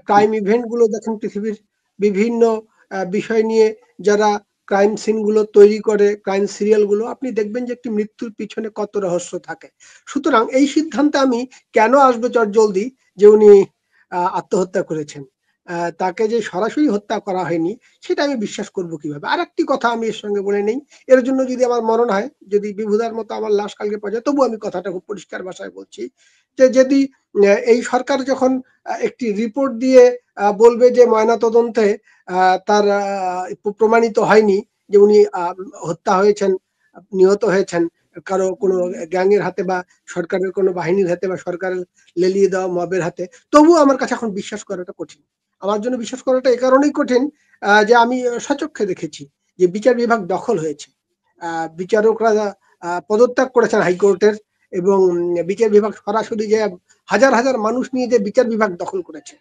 Crime event গুলো দেখেন পৃথিবীর বিভিন্ন বিষয় নিয়ে যারা ক্রাইম সিন গুলো তৈরি করে, ক্রাইম সিরিয়াল গুলো, আপনি দেখবেন যে একটি মৃত্যুর পিছনে কত রহস্য থাকে। সুতরাং এই সিদ্ধান্তে আমি কেন আসবে চটজলদি যে উনি আত্মহত্যা করেছেন, তাকে যে সরাসরি হত্যা করা হয়নি সেটা আমি বিশ্বাস করব কিভাবে। আর একটি কথা আমি এর সঙ্গে বলে নেই, এর জন্য যদি আমার মরণ হয়, যদি বিভুদার মতো আমার লাশ কালকে পাওয়া যায়, তবু আমি কথাটা খুব পরিষ্কার ভাষায় বলছি যে যদি এই সরকার যখন একটি রিপোর্ট দিয়ে বলবে যে ময়না তদন্তে তার প্রমাণিত হয়নি যে উনি হত্যা হয়েছেন, নিহত হয়েছেন কারো কোনো গ্যাংয়ের হাতে বা সরকারের কোনো বাহিনীর হাতে বা সরকারের লেলিয়ে দেওয়া মবের হাতে, তবুও আমার কাছে এখন বিশ্বাস করাটা কঠিন। আমার জন্য বিশ্বাস করাটা এই কারণেই কঠিন যে আমি সচক্ষে দেখেছি যে বিচার বিভাগ দখল হয়েছে, বিচারকরা পদত্যাগ করেছেন হাইকোর্টের, এবং বিচার বিভাগ সরাসরি যে হাজার হাজার মানুষ নিয়ে যে বিচার বিভাগ দখল করেছে।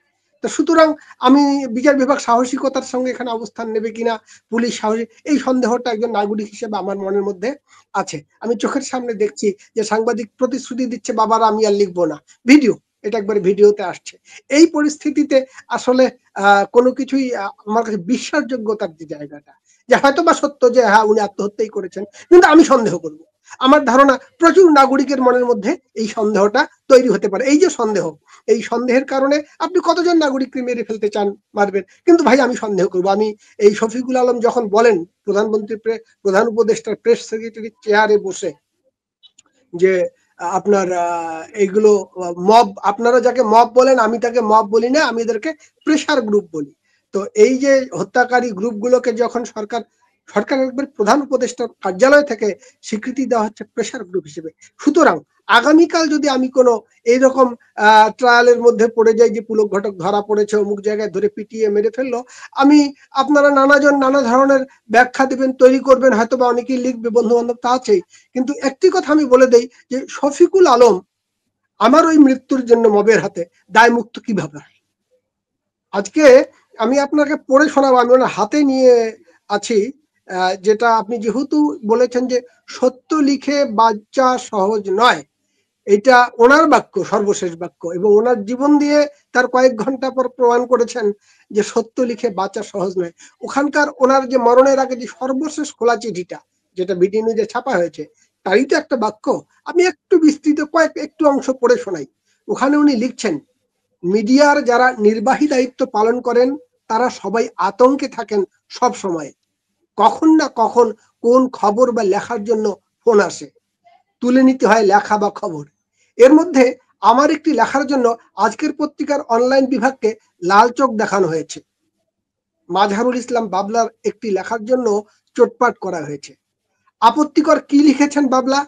তো সুতরাং আমি বিচার বিভাগ সাহসিকতার সঙ্গে এখানে অবস্থান নেবে কিনা, পুলিশ সাহসী, এই সন্দেহটা একজন নাগরিক হিসেবে আমার মনের মধ্যে আছে। আমি চোখের সামনে দেখছি যে সাংবাদিক প্রতিশ্রুতি দিচ্ছে বাবারা আমি আর লিখবো না, ভিডিও, এটা একবারে ভিডিওতে আসছে। এই পরিস্থিতিতে আসলে কোনো কিছুই আমার কাছে বিশ্বাসযোগ্যতার যে জায়গাটা, যে হয়তো বা সত্য যে হ্যাঁ উনি আত্মহত্যাই করেছেন, কিন্তু আমি সন্দেহ করব। আমার ধারণা প্রচুর নাগরিকের মনের মধ্যে এই সন্দেহটা তৈরি হতে পারে। এই যে সন্দেহ, এই সন্দেহের কারণে আপনি কতজন নাগরিককে মেরে ফেলতে চান, মারবেন, কিন্তু ভাই আমি সন্দেহ করবো। আমি এই শফিকুল আলম যখন বলেন প্রধানমন্ত্রী প্রধান উপদেষ্টার প্রেস সেক্রেটারি চেয়ারে বসে যে আপনার এইগুলো মব, আপনারা যাকে মব বলেন আমি তাকে মব বলি না, আমি এদেরকে প্রেসার গ্রুপ বলি। তো এই যে হত্যাকারী গ্রুপগুলোকে যখন সরকারের একবার প্রধান উপদেষ্টার কার্যালয় থেকে স্বীকৃতি দেওয়া হচ্ছে প্রেসার গ্রুপ হিসেবে, সুতরাং আগামীকাল যদি আমি কোনো এইরকম ট্রায়ালের মধ্যে পড়ে যাই যে পুলক ঘটক ধরা পড়েছে অমুক জায়গায় ধরে পিটিয়ে মেরে ফেললো, আমি, আপনারা নানাজন নানা ধরনের ব্যাখ্যা দিবেন, তৈরি করবেন, হয়তো বা অনেকেই লিখবে, বন্ধু বান্ধব তা আছেই, কিন্তু একটি কথা আমি বলে দেই যে শফিকুল আলম আমার ওই মৃত্যুর জন্য মবের হাতে দায় মুক্ত কিভাবে হয়। আজকে আমি আপনাকে পড়ে শোনাবো, আমি ওনার হাতে নিয়ে আছি, যেটা আপনি যেহেতু বলেছেন যে সত্য লিখে বাচ্চা সহজ নয়, এটা ওনার বাক্য, সর্বশেষ বাক্য, এবং ওনার জীবন দিয়ে তার কয়েক ঘন্টা পর প্রমাণ করেছেন যে সত্য লিখে বাঁচা সহজ নয়। ওখানকার ওনার যে মরণের আগে যে সর্বশেষ খোলা চিঠিটা, যেটা বিডি নিউজে ছাপা হয়েছে, তারই তো একটা বাক্য। আমি একটু বিস্তৃত একটু অংশ পড়ে শোনাই। ওখানে উনি লিখছেন, মিডিয়ার যারা নির্বাহী দায়িত্ব পালন করেন তারা সবাই আতঙ্কে থাকেন সব সময়। কখন না কখন কোন খবর বা লেখার জন্য ফোন আসে, তুলে নিতে হয় লেখা বা খবর। এর মধ্যে আমার একটি লেখার জন্য আজকের পত্রিকার অনলাইন বিভাগকে লাল চোখ দেখানো হয়েছে। মাজহারুল ইসলাম বাবলার একটি লেখার জন্য চোটপাট করা হয়েছে। আপত্তিকর কি লিখেছেন বাবলা?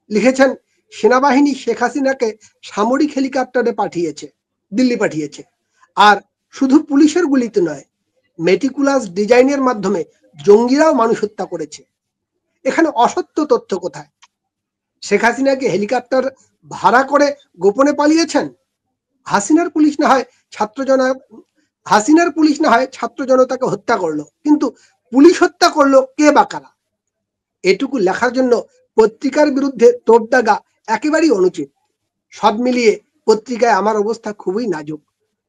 লিখেছেন সেনাবাহিনী শেখ হাসিনাকে সামরিক হেলিকপ্টারে পাঠিয়েছে, দিল্লি পাঠিয়েছে, আর শুধু পুলিশের গুলিতে নয়, মেটিকুলাস ডিজাইনের মাধ্যমে জঙ্গিরাও মানুষ হত্যা করেছে। এখানে অসত্য তথ্য কোথায়? শেখ হাসিনাকে হেলিকপ্টার ভাড়া করে গোপনে পালিয়েছেন? হাসিনার পুলিশ না হয় ছাত্র জনতাকে হত্যা করলো, কিন্তু পুলিশ হত্যা করলো কে বা কারা? এটুকু লেখার জন্য পত্রিকার বিরুদ্ধে তোপ দাগা একেবারেই অনুচিত। সব মিলিয়ে পত্রিকায় আমার অবস্থা খুবই নাজুক।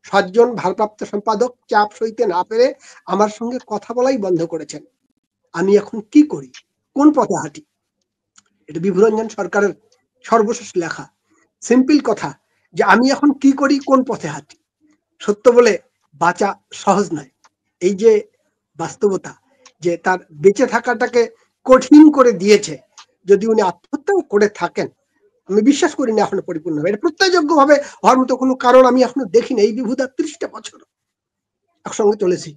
7 জন ভারপ্রাপ্ত সম্পাদক চাপ সইতে না পেরে আমার সঙ্গে কথা বলাই বন্ধ করেছেন। আমি এখন কি করি, কোন পথে হাঁটি? এটা বিভুরঞ্জন সরকারের সর্বশেষ লেখা। সিম্পল কথা যে আমি এখন কি করি, কোন পথে হাঁটি। সত্য বলে বাঁচা সহজ নয়। এই যে বাস্তবতা, যে তার বেঁচে থাকাটাকে কঠিন করে দিয়েছে, যদি উনি আত্মহত্যাও করে থাকেন, আমি বিশ্বাস করি না এখনো পরিপূর্ণ হবে। এটা প্রত্যয়যোগ্য ভাবে হওয়ার মতো কোনো কারণ আমি এখনো দেখিনি। এই বিভূদা 30টা বছর একসঙ্গে চলেছি।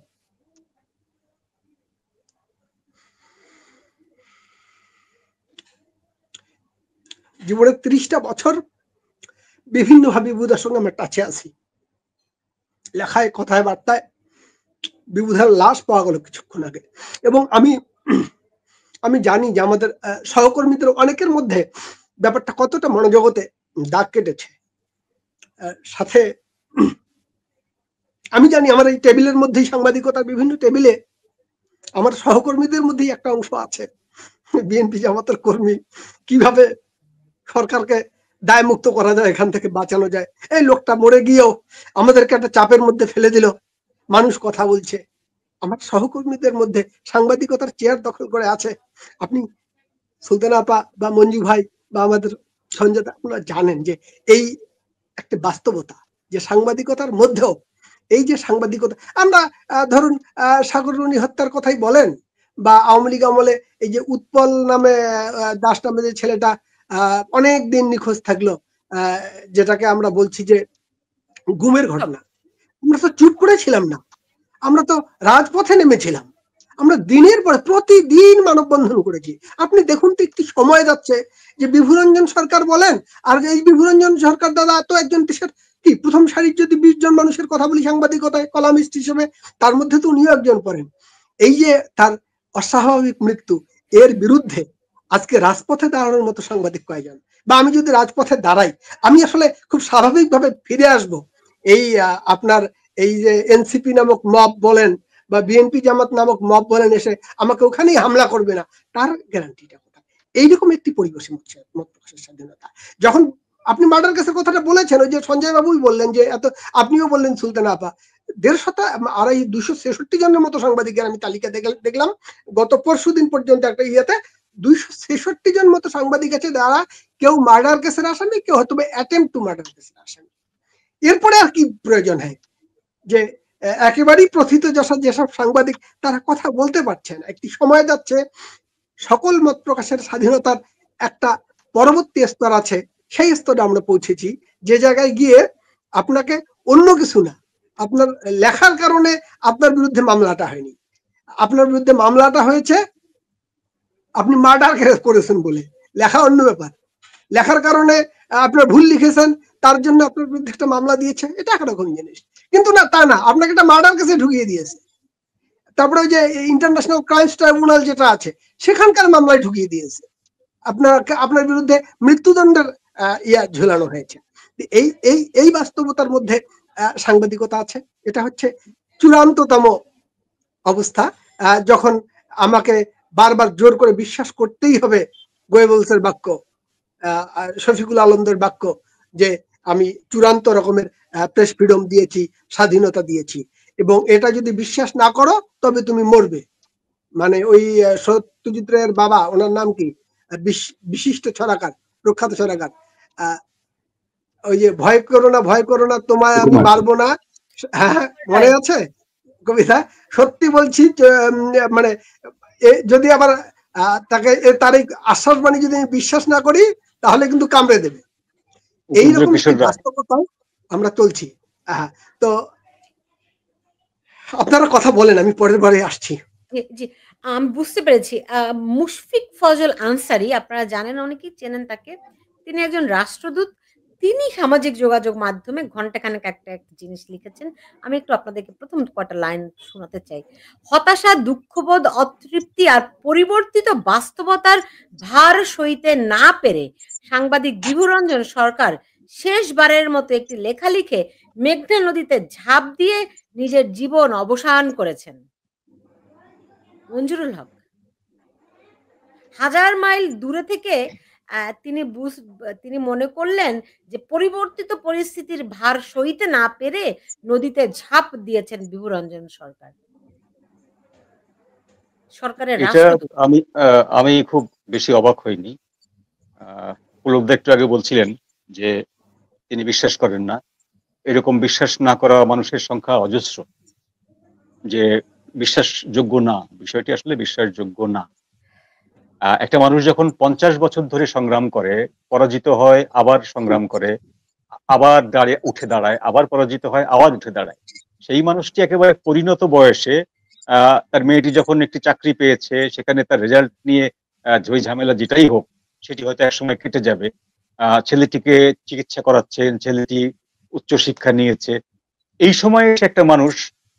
জীবনের 30টা বছর বিভিন্ন ভাবে বিভূদার সঙ্গে আমরা টাচে আছি। লেখায়, কথায়, বার্তায়। বিভূদার লাশ পাওয়া গেল কিছুক্ষণ আগে, এবং আমি জানি যে আমাদের সহকর্মীদের অনেকের মধ্যে ব্যাপারটা কতটা মনোজগতে দাগ কেটেছে। সাথে আমি জানি আমার এই টেবিলের মধ্যেই, সাংবাদিকতার বিভিন্ন টেবিলে আমার সহকর্মীদের মধ্যেই একটা অংশ আছে বিএনপি জামাতের কর্মী, কিভাবে সরকারকে দায় মুক্ত করা যায়, এখান থেকে বাঁচানো যায়। এই লোকটা মরে গিয়েও আমাদেরকে একটা চাপের মধ্যে ফেলে দিল, মানুষ কথা বলছে। আমার সহকর্মীদের মধ্যে সাংবাদিকতার চেয়ার দখল করে আছে। আপনি সুলতানা আপা বা মঞ্জু ভাই বা আমাদের সঞ্জয় দা, আপনারা জানেন যে এই একটা বাস্তবতা, যে সাংবাদিকতার মধ্যেও এই যে সাংবাদিকতা, আমরা ধরুন সাগররুনি হত্যার কথাই বলেন, বা আওয়ামী লীগ আমলে এই যে উৎপল নামে দাস নামে যে ছেলেটা অনেক দিন নিখোঁজ থাকলো, যেটাকে আমরা বলছি যে গুমের ঘটনা, আমরা তো চুপ করেছিলাম না, আমরা তো রাজপথে নেমেছিলাম। আমরা দিনের পর প্রতিদিন মানববন্ধন করেছি। আপনি দেখুন তো একটি সময় যাচ্ছে যে বিভুরঞ্জন সরকার বলেন, আর এই বিভুরঞ্জন সরকার দাদা তো একজন দেশের কি প্রথম সারির যদি 20 জন মানুষের কথা বলি সাংবাদিকতায় কলামিস্ট হিসেবে, তার মধ্যে তো উনিও একজন পড়েন। এই যে তার অস্বাভাবিক মৃত্যু, এর বিরুদ্ধে আজকে রাজপথে দাঁড়ানোর মতো সাংবাদিক কয়জন? বা আমি যদি রাজপথে দাঁড়াই, আমি আসলে খুব স্বাভাবিকভাবে ফিরে আসব এই আপনার এই যে এনসিপি নামক মব বলেন বা বিএনপি জামাত নামক মব বলেন, এসে আমাকে ওখানেই হামলা করবে না, তার গ্যারান্টিটা কোথায়? এইরকম একটি পরিবেশে মত প্রকাশের স্বাধীনতা। যখন আপনি মার্ডার কেসের কথাটা বলেছেন, ওই যে সঞ্জয় বাবুই বললেন যে এত, আপনিও বললেন সুলতানা আপা, 263 জনের মতো সাংবাদিকের আমি তালিকা দেখলাম গত পরশুদিন পর্যন্ত একটা ইয়েতে। 266 জন মতো সাংবাদিক আছে যারা কেউ মার্ডার কেসের আসামি, কেউ হয়তো অ্যাটেম্প টু মার্ডার কেসের আসামি। এরপরে আর কি প্রয়োজন হয় যে একেবারেই প্রথিত যেসব সাংবাদিক তারা কথা বলতে পারছেন, একটি সময় যাচ্ছে সকল মত প্রকাশের স্বাধীনতার একটা পরবর্তী স্তর আছে, সেই স্তরে আমরা পৌঁছেছি যে জায়গায় গিয়ে আপনাকে অন্য কিছু না, আপনার লেখার কারণে আপনার বিরুদ্ধে মামলাটা হয়নি, আপনার বিরুদ্ধে মামলাটা হয়েছে আপনি মার্ডার করেছেন বলে, লেখা অন্য ব্যাপার। লেখার কারণে আপনার ভুল লিখেছেন, তার জন্য আপনার বিরুদ্ধে একটা মামলা দিয়েছে, এটা একরকম জিনিস। কিন্তু না, তা না, আপনাকে একটা মার্ডার কেসে ঢুকিয়ে দিয়েছে, তারপরে ওই যে ইন্টারন্যাশনাল ক্রাইমস ট্রাইব্যুনাল যেটা আছে সেখানকার মামলায় ঢুকিয়ে দিয়েছে, আপনার বিরুদ্ধে মৃত্যুদণ্ডের ঝুলানো হয়েছে। এই এই এই বাস্তবতার মধ্যে সাংবাদিকতা আছে। এটা হচ্ছে চূড়ান্ততম অবস্থা, যখন আমাকে বারবার জোর করে বিশ্বাস করতেই হবে গোয়েবলসের বাক্য, শফিকুল আলমদের বাক্য, যে আমি চূড়ান্ত রকমের প্রেস ফ্রিডম দিয়েছি, স্বাধীনতা দিয়েছি, এবং এটা যদি বিশ্বাস না করো তবে তুমি মরবে। মানে ওই সত্যজিৎ রায়ের বাবা, ওনার নাম কি, বিশিষ্ট ছড়াকার, প্রখ্যাত ছড়াকার, ওই যে ভয় করো না তোমায় আমি মারবো না, হ্যাঁ মনে আছে কবিতা? সত্যি বলছি, মানে যদি আবার তাকে তার এই আশ্বাস বাণী যদি বিশ্বাস না করি তাহলে কিন্তু কামড়ে দেবে। এইরকম বাস্তবতায় আমরা চলছি। তো আপনারা কথা বলেন, আমি পরের বারে আসছি। জি, আমি বুঝতে পেরেছি। মুশফিক ফজল আনসারী, আপনারা জানেন, অনেকেই চেনেন তাকে। তিনি একজন রাষ্ট্রদূত। তিনি সামাজিক যোগাযোগ মাধ্যমে ঘন্টাখানেক একটা জিনিস লিখেছেন। আমি একটু আপনাদেরকে প্রথম কটা লাইন শোনাতে চাই। হতাশা, দুঃখবোধ, অতৃপ্তি আর পরিবর্তিত বাস্তবতার ভার সইতে না পেরে সাংবাদিক বিভুরঞ্জন সরকার শেষবারের মতো একটি লেখা লিখে মেঘনা নদীতে ঝাঁপ দিয়ে নিজের জীবন অবসান করেছেন। মঞ্জুরুল হক হাজার মাইল দূরে থেকে তিনি মনে করলেন যে পরিবর্তিত পরিস্থিতির ভার সইতে না পেরে নদীতে ঝাঁপ দিয়েছেন বিভুরঞ্জন সরকার। সরকারের আমি খুব বেশি অবাক হইনি। পুলক একটু আগে বলছিলেন যে তিনি বিশ্বাস করেন না, এরকম বিশ্বাস না করা মানুষের সংখ্যা অজস্র, যে বিশ্বাসযোগ্য না, বিষয়টি আসলে বিশ্বাসযোগ্য না। একটা মানুষ যখন 50 বছর ধরে সংগ্রাম করে, পরাজিত হয়, আবার সংগ্রাম করে, আবার উঠে দাঁড়ায়, আবার পরাজিত হয়, আবার উঠে দাঁড়ায়, সেই মানুষটি একেবারে পরিণত বয়সে তার মেয়েটি যখন একটি চাকরি পেয়েছে, সেখানে তার রেজাল্ট নিয়ে ঝই ঝামেলা যেটাই হোক, সেটি হয়তো একসময় কেটে যাবে। ছেলেটিকে চিকিৎসা করাচ্ছেন, ছেলেটি উচ্চশিক্ষা নিয়েছে, এই সময়ে একটা মানুষ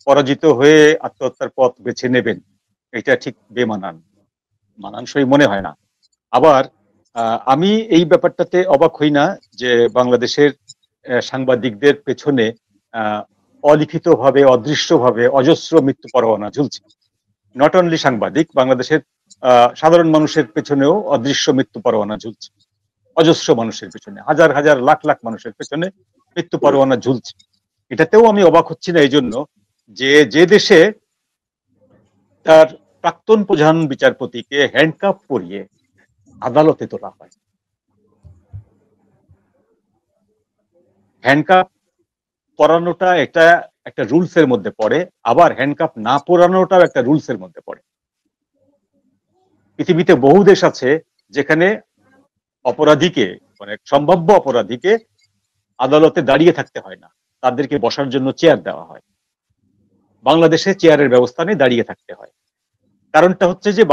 পরাজিত হয়ে আত্মহত্যার পথ বেছে নেবেন, এটা ঠিক মানানসই মনে হয় না। আবার আমি এই ব্যাপারটাতে অবাক হই না যে বাংলাদেশের সাংবাদিকদের পেছনে অলিখিতভাবে, অদৃশ্যভাবে অজস্র মৃত্যু পরোয়ানা ঝুলছে। নট অনলি সাংবাদিক, বাংলাদেশের সাধারণ মানুষের পেছনেও অদৃশ্য মৃত্যু পরোয়ানা ঝুলছে। অজস্র মানুষের পেছনে, হাজার হাজার লাখ লাখ মানুষের পেছনে মৃত্যু পরোয়ানা ঝুলছে। এটাতেও আমি অবাক হচ্ছি না এই জন্য যে যে দেশে তার প্রাক্তন প্রধান বিচারপতিকে হ্যান্ডকাপ পরিয়ে আদালতে তোলা হয়, হ্যান্ডকাপ পরানোটা এটা একটা রুলস এর মধ্যে পড়ে, আবার হ্যান্ডকাপ না পরানোটাও একটা রুলস এর মধ্যে পড়ে। পৃথিবীতে বহু দেশ আছে যেখানে অপরাধীকে, মানে সম্ভাব্য অপরাধীকে আদালতে দাঁড়িয়ে থাকতে হয় না, তাদেরকে বসার জন্য চেয়ার দেওয়া হয়। বাংলাদেশে চেয়ারের ব্যবস্থা নেই, দাঁড়িয়ে থাকতে হয়। কারণটা হচ্ছে যে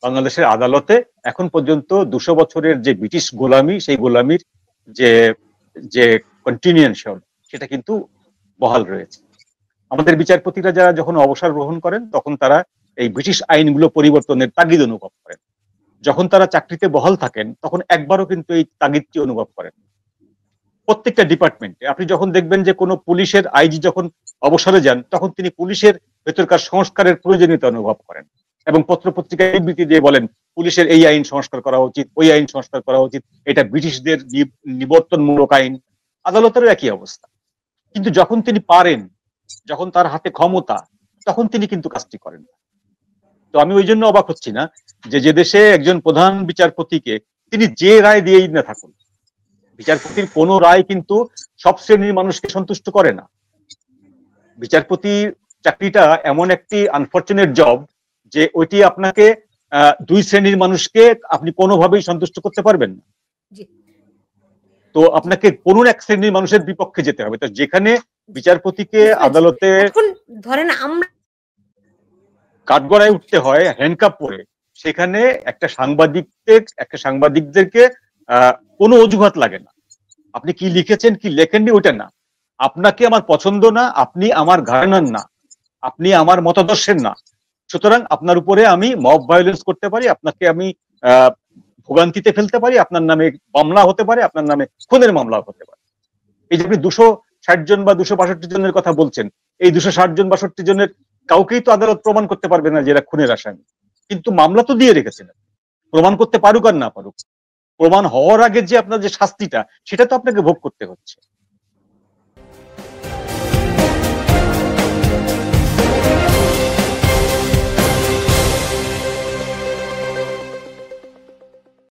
বাংলাদেশের আদালতে এখন পর্যন্ত 200 বছরের যে ব্রিটিশ গোলামি, সেই গোলামির যে যে কন্টিনিউশন সেটা কিন্তু বহাল রয়েছে। আমাদের বিচারপতিরা যারা যখন অবসর গ্রহণ করেন তখন তারা এই ব্রিটিশ আইনগুলো পরিবর্তনের তাগিদ অনুভব করেন। যখন তারা চাকরিতে বহাল থাকেন তখন একবারও কিন্তু এই তাগিদটি অনুভব করেন। প্রত্যেকটা ডিপার্টমেন্টে আপনি যখন দেখবেন যে কোনো পুলিশের আইজি যখন অবসরে যান তখন তিনি পুলিশের ভেতরকার সংস্কারের প্রয়োজনীয়তা অনুভব করেন এবং পত্রপত্রিকায় বিবৃতি দিয়ে বলেন পুলিশের এই আইন সংস্কার করা উচিত, ওই আইন সংস্কার করা উচিত, এটা ব্রিটিশদের নিবর্তনমূলক আইন। আদালতেরও একই অবস্থা। কিন্তু যখন তিনি পারেন, যখন তার হাতে ক্ষমতা, তখন তিনি কিন্তু কাজটি করেন না। তো আমি ওই জন্য অবাক হচ্ছি না যে দেশে একজন প্রধান বিচারপতিকে তিনি যে রায় দিয়েই না থাকুন, বিচারপতির কোন রায় কিন্তু সব শ্রেণীর মানুষকে সন্তুষ্ট করে না। বিচারপতির চাকরিটা এমন একটি আনফরচুনেট জব যে ওইটি আপনাকে 2 শ্রেণীর মানুষকে আপনি কোনোভাবেই সন্তুষ্ট করতে পারবেন না। তো আপনাকে কোন এক শ্রেণীর মানুষের বিপক্ষে যেতে হবে। তো যেখানে বিচারপতিকে আদালতে এখন ধরেন আমরা কাঠগড়ায় উঠতে হয় হ্যান্ডকাপ পরে, সেখানে একটা সাংবাদিকদেরকে কোনো অজুহাত লাগে না। আপনি কি লিখেছেন কি লেখেননি ওইটা না, আপনাকে আমার পছন্দ না, আপনি আমার ঘরানার না, আপনি আমার মতাদর্শের না, সুতরাং আপনার উপরে আমি মব ভায়োলেন্স করতে পারি, আপনাকে আমি ভোগান্তিতে ফেলতে পারি, আপনার নামে মামলা হতে পারে, আপনার নামে খুনের মামলা হতে পারে। এই যে আপনি 260 জন বা 262 জনের কথা বলছেন, এই 260 জন 62 জনের কাউকেই তো আদালত প্রমাণ করতে পারবে না যে এরা খুনের আসামি, কিন্তু মামলা তো দিয়ে রেখেছেন। প্রমাণ করতে পারুক আর না পারুক, প্রমাণ হওয়ার আগে যে আপনার যে শাস্তিটা সেটা তো আপনাকে ভোগ করতে হচ্ছে।